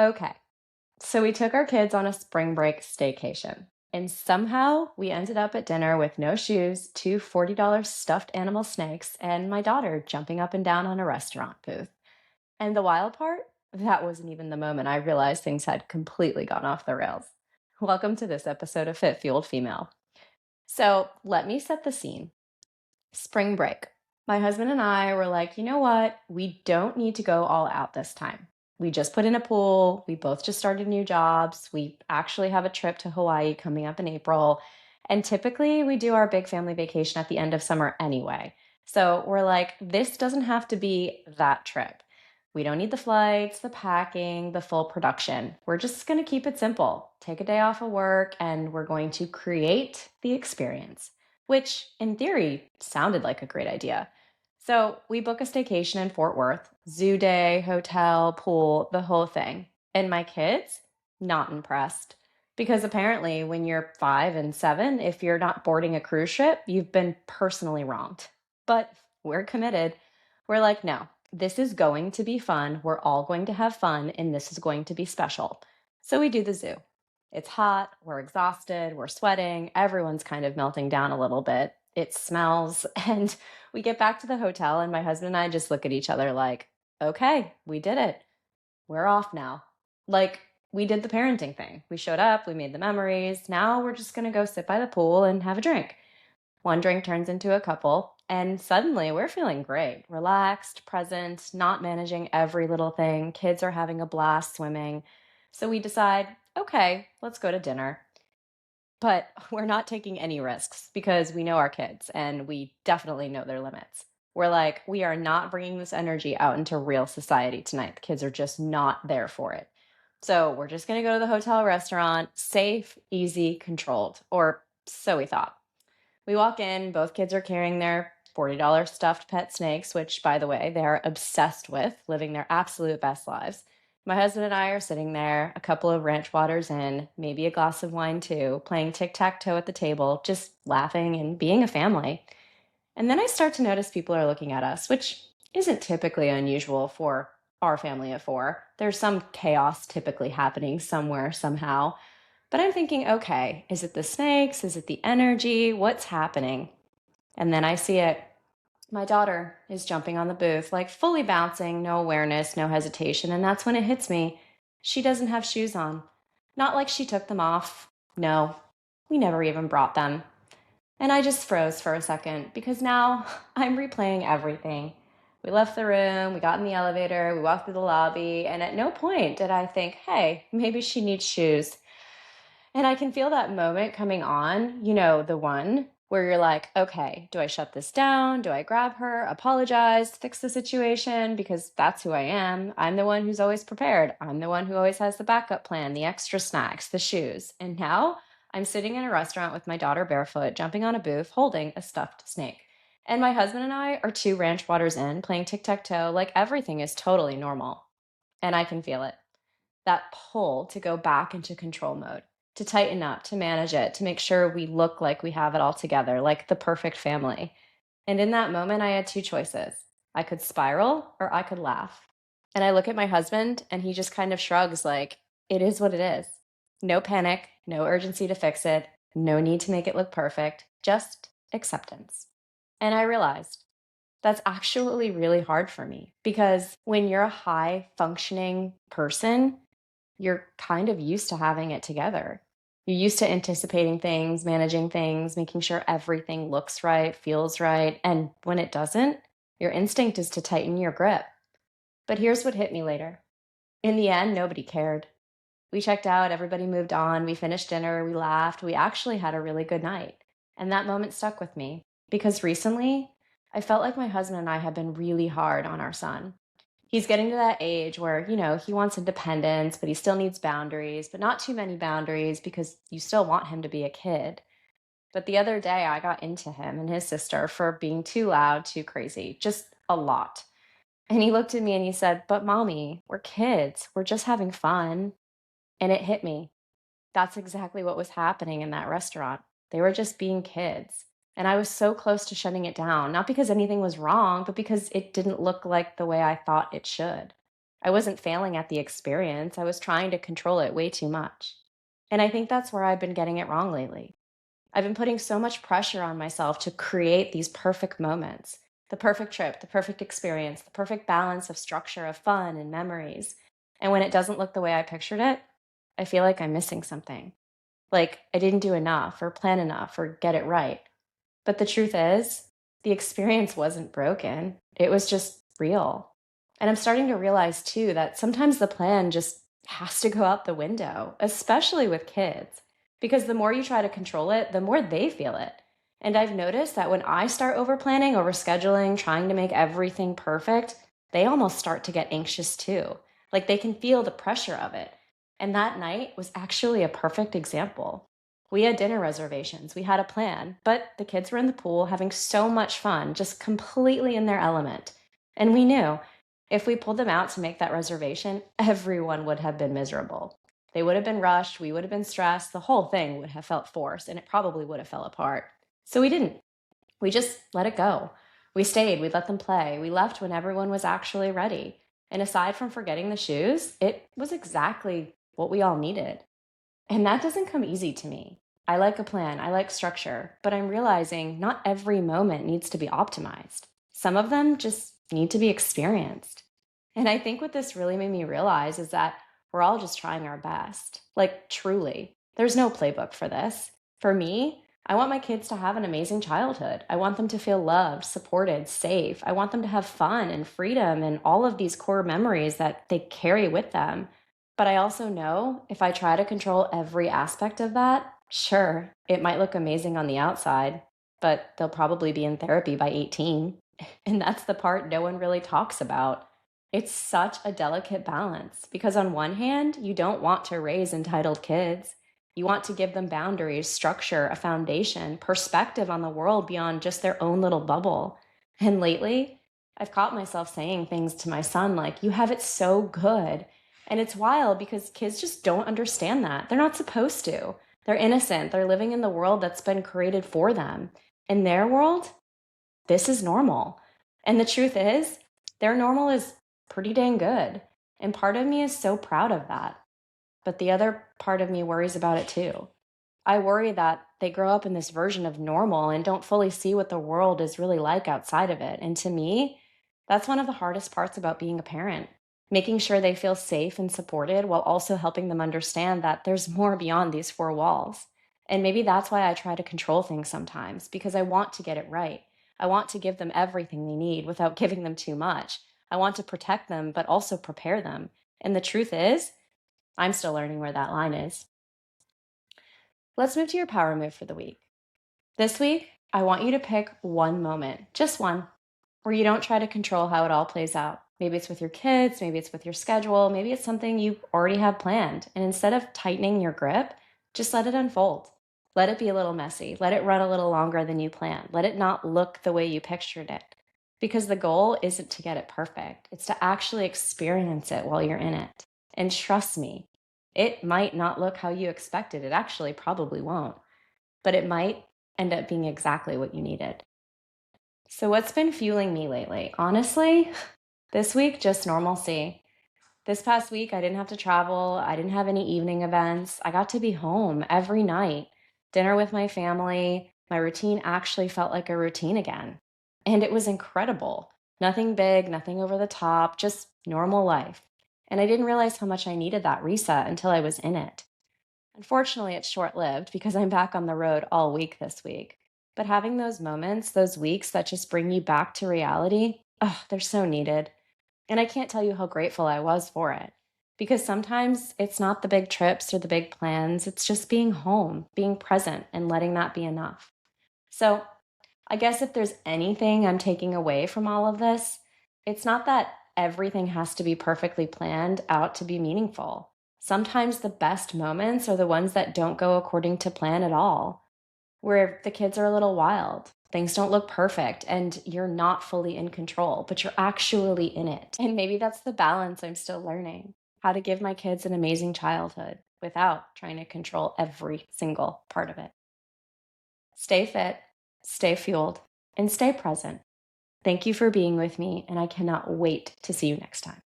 Okay, so we took our kids on a spring break staycation. And somehow we ended up at dinner with no shoes, two $40 stuffed animal snakes, and my daughter jumping up and down on a restaurant booth. And the wild part? That wasn't even the moment I realized things had completely gone off the rails. Welcome to this episode of Fit Fueled Female. So let me set the scene. Spring break. My husband and I were like, you know what? We don't need to go all out this time. We just put in a pool. We both just started new jobs. We actually have a trip to Hawaii coming up in April. And typically we do our big family vacation at the end of summer anyway. So we're like, this doesn't have to be that trip. We don't need the flights, the packing, the full production. We're just going to keep it simple. Take a day off of work and we're going to create the experience, which in theory sounded like a great idea. So we book a staycation in Fort Worth, zoo day, hotel, pool, the whole thing. And my kids, not impressed. Because apparently, when you're 5 and 7, if you're not boarding a cruise ship, you've been personally wronged. But we're committed. We're like, no, this is going to be fun. We're all going to have fun, and this is going to be special. So we do the zoo. It's hot, we're exhausted, we're sweating, everyone's kind of melting down a little bit. It smells, and we get back to the hotel, and my husband and I just look at each other like, okay, we did it. We're off now. Like, we did the parenting thing. We showed up, we made the memories. Now we're just gonna go sit by the pool and have a drink. One drink turns into a couple, and suddenly we're feeling great, relaxed, present, not managing every little thing. Kids are having a blast swimming. So we decide, okay, let's go to dinner. But we're not taking any risks because we know our kids and we definitely know their limits. We're like, we are not bringing this energy out into real society tonight. The kids are just not there for it. So we're just going to go to the hotel restaurant, safe, easy, controlled, or so we thought. We walk in, both kids are carrying their $40 stuffed pet snakes, which, by the way, they are obsessed with, living their absolute best lives. My husband and I are sitting there, a couple of ranch waters in, maybe a glass of wine too, playing tic tac toe at the table, just laughing and being a family. And then I start to notice people are looking at us, which isn't typically unusual for our family of four. There's some chaos typically happening somewhere, somehow. But I'm thinking, okay, is it the snakes? Is it the energy? What's happening? And then I see it. My daughter is jumping on the booth, like fully bouncing, no awareness, no hesitation. And that's when it hits me. She doesn't have shoes on. Not like she took them off. No, we never even brought them. And I just froze for a second because now I'm replaying everything. We left the room, we got in the elevator, we walked through the lobby, and at no point did I think, hey, maybe she needs shoes. And I can feel that moment coming on, the one where you're like, okay, do I shut this down? Do I grab her, apologize, fix the situation? Because that's who I am. I'm the one who's always prepared. I'm the one who always has the backup plan, the extra snacks, the shoes. And now I'm sitting in a restaurant with my daughter barefoot, jumping on a booth, holding a stuffed snake. And my husband and I are two ranch waters in, playing tic tac toe, like everything is totally normal. And I can feel it, that pull to go back into control mode, to tighten up, to manage it, to make sure we look like we have it all together, like the perfect family. And in that moment, I had two choices. I could spiral or I could laugh. And I look at my husband and he just kind of shrugs, like, it is what it is. No panic, no urgency to fix it, no need to make it look perfect, just acceptance. And I realized that's actually really hard for me because when you're a high functioning person, you're kind of used to having it together. You're used to anticipating things, managing things, making sure everything looks right, feels right. And when it doesn't, your instinct is to tighten your grip. But here's what hit me later. In the end, nobody cared. We checked out, everybody moved on, we finished dinner, we laughed, we actually had a really good night. And that moment stuck with me because recently I felt like my husband and I had been really hard on our son. He's getting to that age where, he wants independence, but he still needs boundaries, but not too many boundaries because you still want him to be a kid. But the other day, I got into him and his sister for being too loud, too crazy, just a lot. And he looked at me and he said, but mommy, we're kids. We're just having fun. And it hit me. That's exactly what was happening in that restaurant. They were just being kids. And I was so close to shutting it down, not because anything was wrong, but because it didn't look like the way I thought it should. I wasn't failing at the experience, I was trying to control it way too much. And I think that's where I've been getting it wrong lately. I've been putting so much pressure on myself to create these perfect moments, the perfect trip, the perfect experience, the perfect balance of structure, of fun and memories. And when it doesn't look the way I pictured it, I feel like I'm missing something. Like I didn't do enough or plan enough or get it right. But the truth is, the experience wasn't broken. It was just real. And I'm starting to realize too that sometimes the plan just has to go out the window, especially with kids, because the more you try to control it, the more they feel it. And I've noticed that when I start over planning, over scheduling, trying to make everything perfect, they almost start to get anxious too. Like they can feel the pressure of it. And that night was actually a perfect example. We had dinner reservations, we had a plan, but the kids were in the pool having so much fun, just completely in their element. And we knew if we pulled them out to make that reservation, everyone would have been miserable. They would have been rushed, we would have been stressed, the whole thing would have felt forced, and it probably would have fell apart. So we didn't. We just let it go. We stayed, we let them play, we left when everyone was actually ready. And aside from forgetting the shoes, it was exactly what we all needed. And that doesn't come easy to me. I like a plan, I like structure, but I'm realizing not every moment needs to be optimized. Some of them just need to be experienced. And I think what this really made me realize is that we're all just trying our best. Like, truly, there's no playbook for this. For me, I want my kids to have an amazing childhood. I want them to feel loved, supported, safe. I want them to have fun and freedom and all of these core memories that they carry with them. But I also know if I try to control every aspect of that, sure, it might look amazing on the outside, but they'll probably be in therapy by 18. And that's the part no one really talks about. It's such a delicate balance because, on one hand, you don't want to raise entitled kids. You want to give them boundaries, structure, a foundation, perspective on the world beyond just their own little bubble. And lately, I've caught myself saying things to my son like, "You have it so good." And it's wild because kids just don't understand that. They're not supposed to. They're innocent. They're living in the world that's been created for them. In their world, this is normal. And the truth is, their normal is pretty dang good. And part of me is so proud of that. But the other part of me worries about it too. I worry that they grow up in this version of normal and don't fully see what the world is really like outside of it. And to me, that's one of the hardest parts about being a parent, making sure they feel safe and supported while also helping them understand that there's more beyond these four walls. And maybe that's why I try to control things sometimes, because I want to get it right. I want to give them everything they need without giving them too much. I want to protect them, but also prepare them. And the truth is, I'm still learning where that line is. Let's move to your power move for the week. This week, I want you to pick one moment, just one, where you don't try to control how it all plays out. Maybe it's with your kids, maybe it's with your schedule, maybe it's something you already have planned. And instead of tightening your grip, just let it unfold. Let it be a little messy. Let it run a little longer than you planned. Let it not look the way you pictured it. Because the goal isn't to get it perfect, it's to actually experience it while you're in it. And trust me, it might not look how you expected. It actually probably won't, but it might end up being exactly what you needed. So, what's been fueling me lately? Honestly, this week, just normalcy. This past week, I didn't have to travel. I didn't have any evening events. I got to be home every night, dinner with my family. My routine actually felt like a routine again. And it was incredible. Nothing big, nothing over the top, just normal life. And I didn't realize how much I needed that reset until I was in it. Unfortunately, it's short lived because I'm back on the road all week this week. But having those moments, those weeks that just bring you back to reality, oh, they're so needed. And I can't tell you how grateful I was for it. Because sometimes it's not the big trips or the big plans, it's just being home, being present, and letting that be enough. So I guess if there's anything I'm taking away from all of this, it's not that everything has to be perfectly planned out to be meaningful. Sometimes the best moments are the ones that don't go according to plan at all, where the kids are a little wild. Things don't look perfect and you're not fully in control, but you're actually in it. And maybe that's the balance I'm still learning, how to give my kids an amazing childhood without trying to control every single part of it. Stay fit, stay fueled, and stay present. Thank you for being with me, and I cannot wait to see you next time.